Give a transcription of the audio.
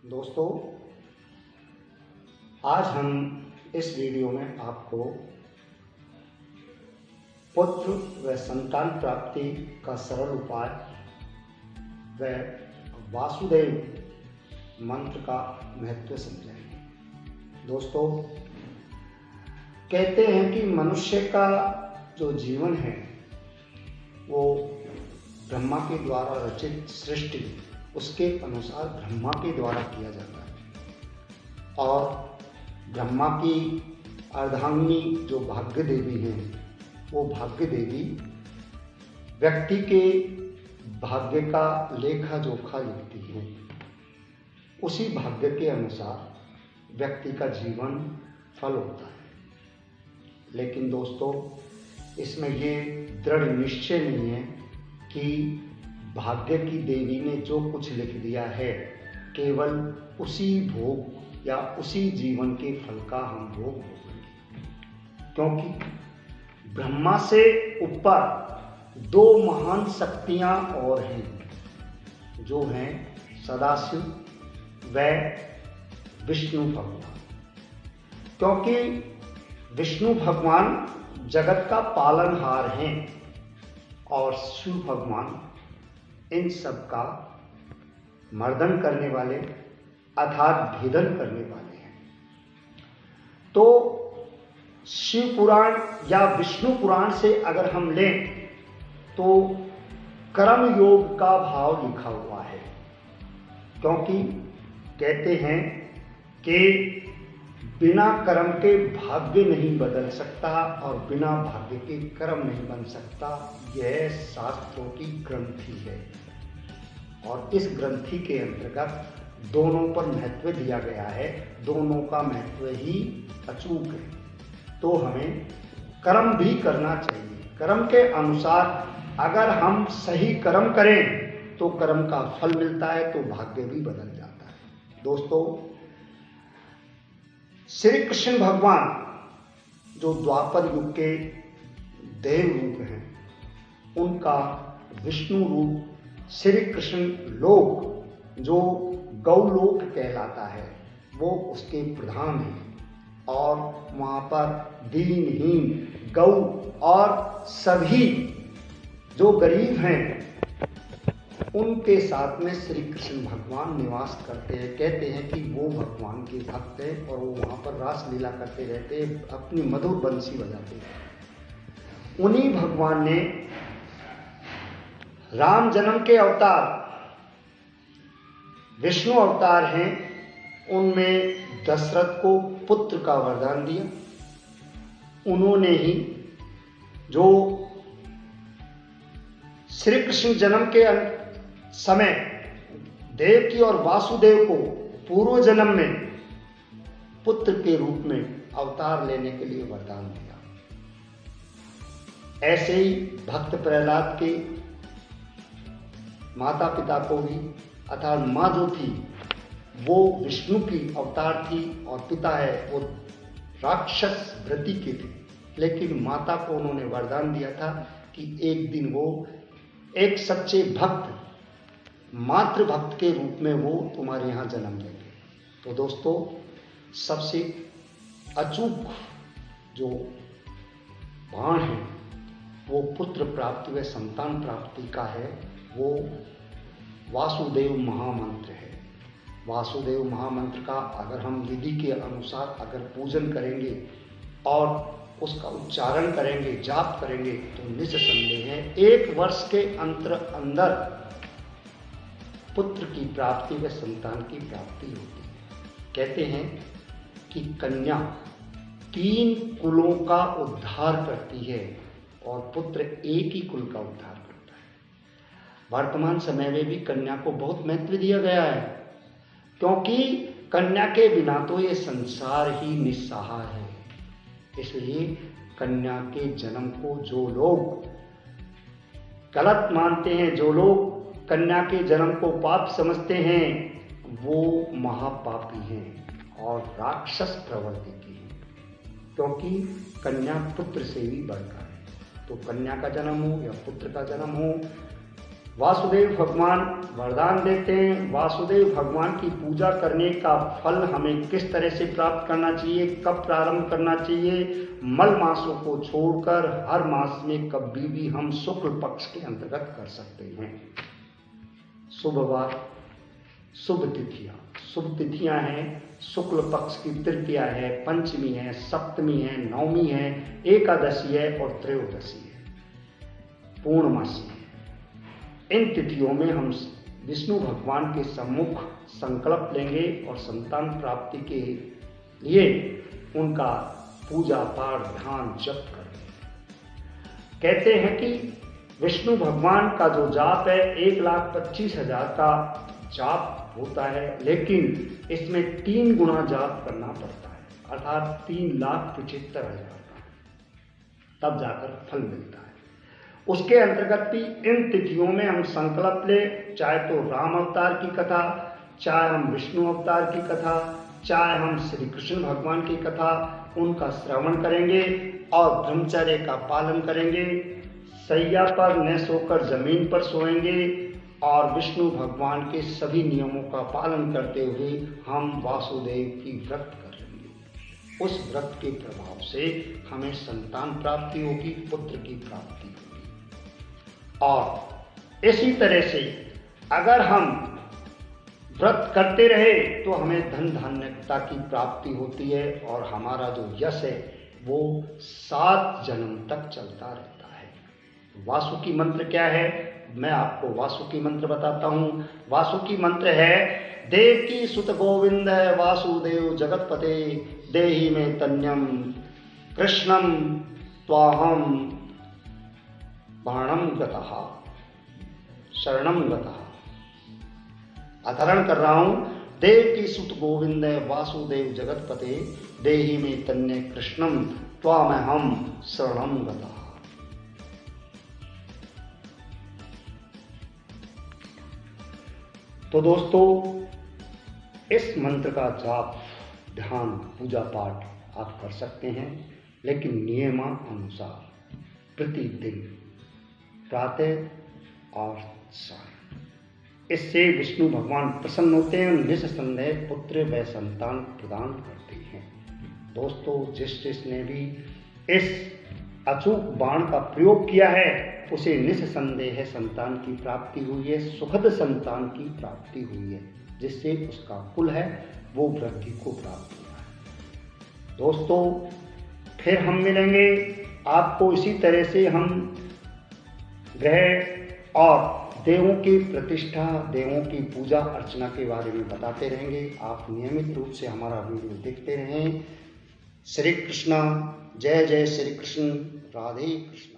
दोस्तों, आज हम इस वीडियो में आपको पुत्र व संतान प्राप्ति का सरल उपाय व वासुदेव मंत्र का महत्व समझाएंगे। दोस्तों, कहते हैं कि मनुष्य का जो जीवन है वो ब्रह्मा के द्वारा रचित सृष्टि उसके अनुसार ब्रह्मा के द्वारा किया जाता है और ब्रह्मा की अर्धांगिनी जो भाग्य देवी हैं वो भाग्य देवी व्यक्ति के भाग्य का लेखा जोखा लिखती है। उसी भाग्य के अनुसार व्यक्ति का जीवन फल होता है। लेकिन दोस्तों, इसमें ये दृढ़ निश्चय नहीं है कि भाग्य की देवी ने जो कुछ लिख दिया है केवल उसी भोग या उसी जीवन के फल का हम भोग भोगेंगे, क्योंकि ब्रह्मा से ऊपर दो महान शक्तियां और हैं जो हैं सदाशिव व विष्णु भगवान। क्योंकि विष्णु भगवान जगत का पालनहार हैं और शिव भगवान इन सब का मर्दन करने वाले अर्थात भेदन करने वाले हैं। तो शिव पुराण या विष्णु पुराण से अगर हम लें तो कर्म योग का भाव लिखा हुआ है, क्योंकि कहते हैं कि बिना कर्म के भाग्य नहीं बदल सकता और बिना भाग्य के कर्म नहीं बन सकता। यह शास्त्रों की ग्रंथि है और इस ग्रंथि के अंतर्गत दोनों पर महत्व दिया गया है। दोनों का महत्व ही अचूक है, तो हमें कर्म भी करना चाहिए। कर्म के अनुसार अगर हम सही कर्म करें तो कर्म का फल मिलता है, तो भाग्य भी बदल जाता है। दोस्तों, श्री कृष्ण भगवान जो द्वापर युग के देव रूप हैं, उनका विष्णु रूप श्री कृष्ण लोक जो गौलोक कहलाता है वो उसके प्रधान हैं और वहाँ पर दीनहीन गौ और सभी जो गरीब हैं उनके साथ में श्री कृष्ण भगवान निवास करते हैं। कहते हैं कि वो भगवान के भक्त हैं और वो वहाँ पर रास लीला करते रहते हैं, अपनी मधुर बंसी बजाते हैं। उन्हीं भगवान ने राम जन्म के अवतार विष्णु अवतार हैं, उनमें दशरथ को पुत्र का वरदान दिया। उन्होंने ही जो श्री कृष्ण जन्म के समय देवकी और वासुदेव को पूर्व जन्म में पुत्र के रूप में अवतार लेने के लिए वरदान दिया। ऐसे ही भक्त प्रहलाद के माता पिता को भी अर्थात माँ जो थी वो विष्णु की अवतार थी और पिता है वो राक्षस वृत्ति के थे, लेकिन माता को उन्होंने वरदान दिया था कि एक दिन वो एक सच्चे भक्त मातृ भक्त के रूप में वो तुम्हारे यहाँ जन्म लेंगे। तो दोस्तों, सबसे अचूक जो बाण है वो पुत्र प्राप्ति व संतान प्राप्ति का है, वो वासुदेव महामंत्र है। वासुदेव महामंत्र का अगर हम विधि के अनुसार अगर पूजन करेंगे और उसका उच्चारण करेंगे, जाप करेंगे, तो निस्संदेह है 1 वर्ष के अंदर पुत्र की प्राप्ति व संतान की प्राप्ति होती है। कहते हैं कि कन्या 3 कुलों का उद्धार करती है और पुत्र एक ही कुल का उद्धार करता है। वर्तमान समय में भी कन्या को बहुत महत्व दिया गया है, क्योंकि कन्या के बिना तो ये संसार ही निस्सहाय है। इसलिए कन्या के जन्म को जो लोग गलत मानते हैं, जो लोग कन्या के जन्म को पाप समझते हैं, वो महापापी हैं और राक्षस प्रवृत्ति की हैं, क्योंकि कन्या पुत्र से भी बढ़कर है। तो कन्या का जन्म हो या पुत्र का जन्म हो, वासुदेव भगवान वरदान देते हैं। वासुदेव भगवान की पूजा करने का फल हमें किस तरह से प्राप्त करना चाहिए, कब प्रारंभ करना चाहिए। मल मासों को छोड़कर हर मास में कभी भी हम शुक्ल पक्ष के अंतर्गत कर सकते हैं। शुभ वार, शुभ तिथियां, शुभ तिथियां हैं शुक्ल पक्ष की तृतीया है, पंचमी है, सप्तमी है, नवमी है, एकादशी है और त्रयोदशी है, पूर्णमासी है। इन तिथियों में हम विष्णु भगवान के सम्मुख संकल्प लेंगे और संतान प्राप्ति के लिए उनका पूजा पाठ ध्यान जप करेंगे। कहते हैं कि विष्णु भगवान का जो जाप है 1,25,000 का जाप होता है, लेकिन इसमें 3 गुना जाप करना पड़ता है, अर्थात 3,75,000 का, तब जाकर फल मिलता है। उसके अंतर्गत भी इन तिथियों में हम संकल्प ले, चाहे तो राम अवतार की कथा, चाहे हम विष्णु अवतार की कथा, चाहे हम श्री कृष्ण भगवान की कथा, उनका श्रवण करेंगे और ब्रह्मचर्य का पालन करेंगे। सैया पर न सोकर जमीन पर सोएंगे और विष्णु भगवान के सभी नियमों का पालन करते हुए हम वासुदेव की व्रत करेंगे। उस व्रत के प्रभाव से हमें संतान प्राप्ति होगी, पुत्र की प्राप्ति होगी। और इसी तरह से अगर हम व्रत करते रहे तो हमें धन धान्यता की प्राप्ति होती है और हमारा जो यश है वो 7 जन्म तक चलता रहता है। वासुकी मंत्र क्या है, मैं आपको वासुकी मंत्र बताता हूँ। वासुकी मंत्र है, देवकी सुत गोविंद वासुदेव जगतपते देहि में तन्यम कृष्णम त्वाहम बाणम गतः शरणम गतः। अवतरण कर रहा हूं, देवकी सुत गोविंद वासुदेव जगतपते देहि में तन्य कृष्णम त्वामहम शरणम गतः। तो दोस्तों, इस मंत्र का जाप, ध्यान, पूजा पाठ आप कर सकते हैं, लेकिन नियमानुसार प्रतिदिन प्रातः और शाम। इससे विष्णु भगवान प्रसन्न होते हैं और निस्संदेह पुत्र व संतान प्रदान करते हैं। दोस्तों, जिसने भी इस अचूक बाण का प्रयोग किया है उसे निस्संदेह संतान की प्राप्ति हुई है, सुखद संतान की प्राप्ति हुई है, जिससे उसका कुल है वो वृद्धि को प्राप्त हुआ है। दोस्तों, फिर हम मिलेंगे, आपको इसी तरह से हम ग्रह और देवों की प्रतिष्ठा, देवों की पूजा अर्चना के बारे में बताते रहेंगे। आप नियमित रूप से हमारा वीडियो देखते रहें। श्री कृष्ण, जय जय श्री कृष्ण, राधे कृष्ण।